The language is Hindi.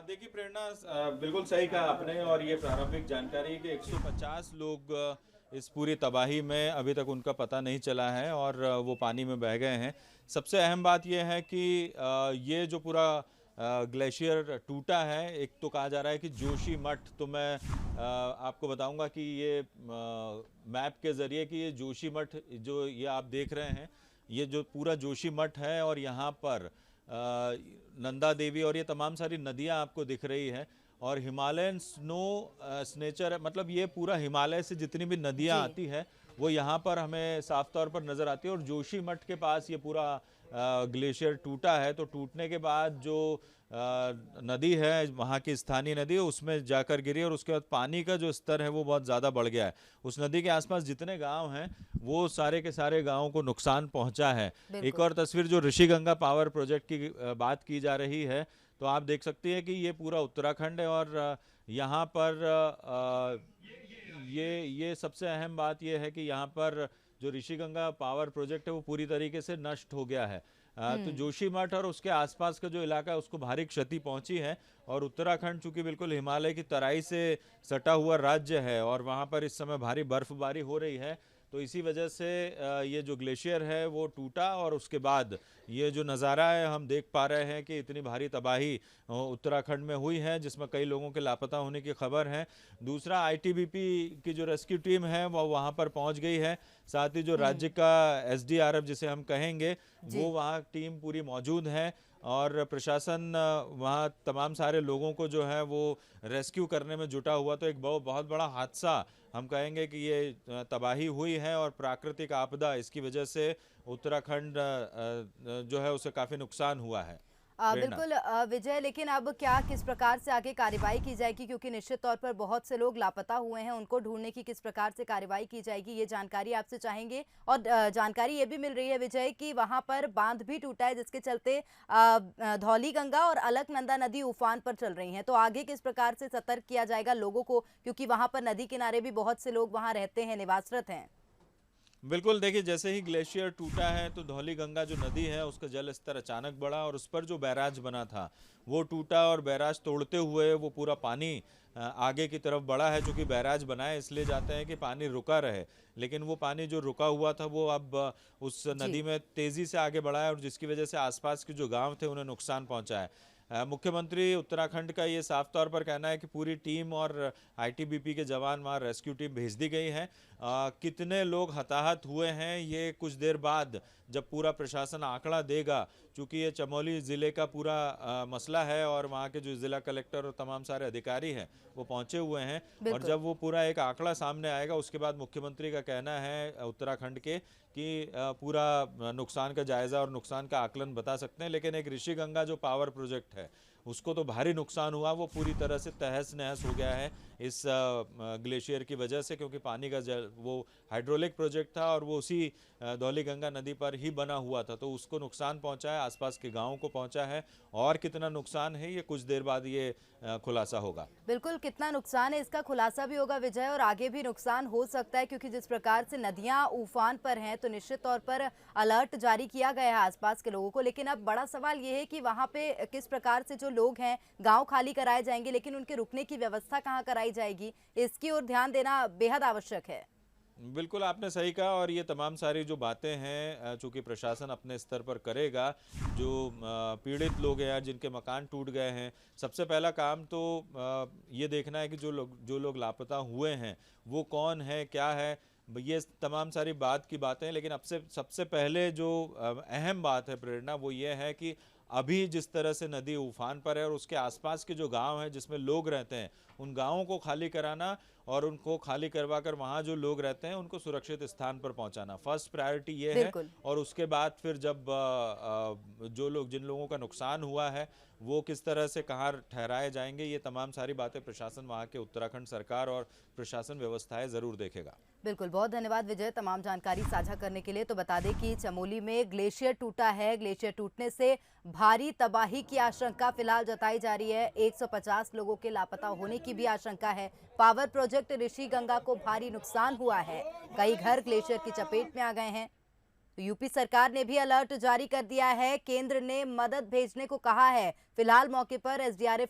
देखिए प्रेरणा, बिल्कुल सही कहा आपने। और ये प्रारंभिक जानकारी है कि 150 लोग इस पूरी तबाही में अभी तक उनका पता नहीं चला है और वो पानी में बह गए हैं। सबसे अहम बात यह है कि ये जो पूरा ग्लेशियर टूटा है, एक तो कहा जा रहा है कि जोशी मठ, तो मैं आपको बताऊंगा कि ये मैप के ज़रिए कि ये जोशी मठ जो ये आप देख रहे हैं, ये जो पूरा जोशी मठ है और यहाँ पर नंदा देवी और ये तमाम सारी नदियाँ आपको दिख रही है। और हिमालयन स्नो स्नेचर, मतलब ये पूरा हिमालय से जितनी भी नदियाँ जी। आती है वो यहाँ पर हमें साफ तौर पर नज़र आती है। और जोशी मठ के पास ये पूरा ग्लेशियर टूटा है, तो टूटने के बाद जो नदी है, वहाँ की स्थानीय नदी है, उसमें जाकर गिरी और उसके बाद पानी का जो स्तर है वो बहुत ज़्यादा बढ़ गया है। उस नदी के आसपास जितने गांव हैं वो सारे के सारे गांवों को नुकसान पहुंचा है। एक बिल्कुल। और तस्वीर जो ऋषिगंगा पावर प्रोजेक्ट की बात की जा रही है, तो आप देख सकती है कि ये पूरा उत्तराखंड है। और यहाँ पर ये सबसे अहम बात ये है कि यहाँ पर जो ऋषिगंगा पावर प्रोजेक्ट है वो पूरी तरीके से नष्ट हो गया है। तो हुँ। जोशीमठ और उसके आसपास का जो इलाका है उसको भारी क्षति पहुंची है। और उत्तराखंड चूंकि बिल्कुल हिमालय की तराई से सटा हुआ राज्य है और वहाँ पर इस समय भारी बर्फबारी हो रही है, तो इसी वजह से ये जो ग्लेशियर है वो टूटा। और उसके बाद ये जो नज़ारा है हम देख पा रहे हैं कि इतनी भारी तबाही उत्तराखंड में हुई है, जिसमें कई लोगों के लापता होने की खबर है। दूसरा, आईटीबीपी की जो रेस्क्यू टीम है वो वहाँ पर पहुँच गई है। साथ ही जो राज्य हुँ। का एसडीआरएफ जिसे हम कहेंगे, जी। वो वहाँ टीम पूरी मौजूद है। और प्रशासन वहाँ तमाम सारे लोगों को जो है वो रेस्क्यू करने में जुटा हुआ। तो एक बहुत बड़ा हादसा हम कहेंगे कि ये तबाही हुई है और प्राकृतिक आपदा, इसकी वजह से उत्तराखंड जो है उसे काफ़ी नुकसान हुआ है। प्रेरणा। बिल्कुल विजय, लेकिन अब क्या किस प्रकार से आगे कार्रवाई की जाएगी, क्योंकि निश्चित तौर पर बहुत से लोग लापता हुए हैं, उनको ढूंढने की किस प्रकार से कार्रवाई की जाएगी, ये जानकारी आपसे चाहेंगे। और जानकारी ये भी मिल रही है विजय कि वहां पर बांध भी टूटा है, जिसके चलते धौली गंगा और अलकनंदा नदी उफान पर चल रही हैं। तो आगे किस प्रकार से सतर्क किया जाएगा लोगों को, क्योंकि वहां पर नदी किनारे भी बहुत से लोग वहां रहते हैं, निवासरत हैं। बिल्कुल, देखिए जैसे ही ग्लेशियर टूटा है तो धौली गंगा जो नदी है उसका जल स्तर अचानक बढ़ा और उस पर जो बैराज बना था वो टूटा। और बैराज तोड़ते हुए वो पूरा पानी आगे की तरफ बढ़ा है। चूंकि बैराज बनाए इसलिए जाते हैं कि पानी रुका रहे, लेकिन वो पानी जो रुका हुआ था वो अब उस जी। नदी में तेजी से आगे बढ़ा है और जिसकी वजह से आसपास के जो गांव थे उन्हें नुकसान पहुंचा है। मुख्यमंत्री उत्तराखंड का ये साफ तौर पर कहना है कि पूरी टीम और आईटीबीपी के जवान वहाँ रेस्क्यू टीम भेज दी गई है। कितने लोग हताहत हुए हैं ये कुछ देर बाद जब पूरा प्रशासन आंकड़ा देगा, क्योंकि ये चमोली ज़िले का पूरा मसला है और वहाँ के जो ज़िला कलेक्टर और तमाम सारे अधिकारी हैं वो पहुँचे हुए हैं। और बिल्कुल। जब वो पूरा एक आंकड़ा सामने आएगा उसके बाद मुख्यमंत्री का कहना है उत्तराखंड के कि पूरा नुकसान का जायज़ा और नुकसान का आकलन बता सकते हैं। लेकिन एक ऋषिगंगा जो पावर प्रोजेक्ट है उसको तो भारी नुकसान हुआ, वो पूरी तरह से तहस नहस हो गया है इस ग्लेशियर की वजह से, क्योंकि पानी का जल वो हाइड्रोलिक प्रोजेक्ट था और वो उसी धौलीगंगा नदी पर ही बना हुआ था, तो उसको नुकसान पहुंचा है, आसपास के गांवों को पहुंचा है। और कितना नुकसान है ये कुछ देर बाद ये खुलासा होगा। बिल्कुल, कितना नुकसान है इसका खुलासा भी होगा विजय, और आगे भी नुकसान हो सकता है, क्योंकि जिस प्रकार से नदियां उफान पर हैं तो निश्चित तौर पर अलर्ट जारी किया गया है आसपास के लोगों को। लेकिन अब बड़ा सवाल ये है कि वहां पे किस प्रकार से जो लोग हैं गांव खाली कराए जाएंगे, लेकिन उनके रुकने की व्यवस्था कहाँ कराई जाएगी, इसकी ओर ध्यान देना बेहद आवश्यक है। बिल्कुल आपने सही कहा। और ये तमाम सारी जो बातें हैं चूंकि प्रशासन अपने स्तर पर करेगा, जो पीड़ित लोग हैं जिनके मकान टूट गए हैं, सबसे पहला काम तो ये देखना है कि जो लोग लापता हुए हैं वो कौन है, क्या है। ये तमाम सारी बात की बातें हैं, लेकिन अब से सबसे पहले जो अहम बात है प्रेरणा, वो ये है कि अभी जिस तरह से नदी उफान पर है और उसके आसपास के जो गांव हैं जिसमें लोग रहते हैं उन गांवों को खाली कराना और उनको खाली करवा कर वहाँ जो लोग रहते हैं उनको सुरक्षित स्थान पर पहुँचाना फर्स्ट प्रायोरिटी ये है। बिल्कुल। और उसके बाद फिर जब जिन लोगों का नुकसान हुआ है वो किस तरह से कहाँ ठहराए जाएंगे, ये तमाम सारी बातें प्रशासन, वहाँ के उत्तराखंड सरकार और प्रशासन व्यवस्थाएं ज़रूर देखेगा। बिल्कुल, बहुत धन्यवाद विजय तमाम जानकारी साझा करने के लिए। तो बता दें कि चमोली में ग्लेशियर टूटा है, ग्लेशियर टूटने से भारी तबाही की आशंका फिलहाल जताई जा रही है। 150 लोगों के लापता होने की भी आशंका है। पावर प्रोजेक्ट ऋषिगंगा को भारी नुकसान हुआ है, कई घर ग्लेशियर की चपेट में आ गए हैं। तो यूपी सरकार ने भी अलर्ट जारी कर दिया है, केंद्र ने मदद भेजने को कहा है। फिलहाल मौके पर एसडीआरएफ